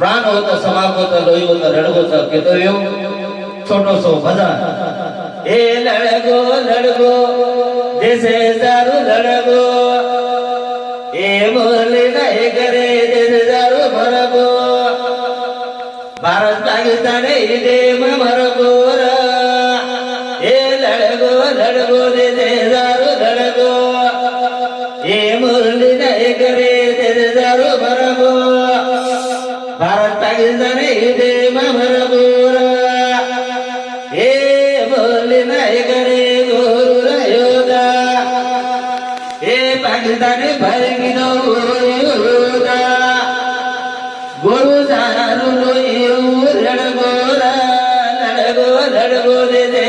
प्राण होतं, समाप होतं, लोही होतं, रड होतं, केतो छोटोसो भजन. ए लडगो लडगो जैसे दारू लडगो, ए बोले नाही करे जैसे दारू भरगो, भारत पाकिस्तान इथे मरगो रा. ए लडगो लडगो जैसे दारू लडगो, ए बोले नाही करे जैसे दारू भरगो, भारत पाकिस्तान इथे मरगो रा. ए बोले नाही करे गोरू रायोदा, ए पाकिस्तान भरगी दो योदा, गोरू सारू लोई लडगो रा, लडगो लडगो दे दे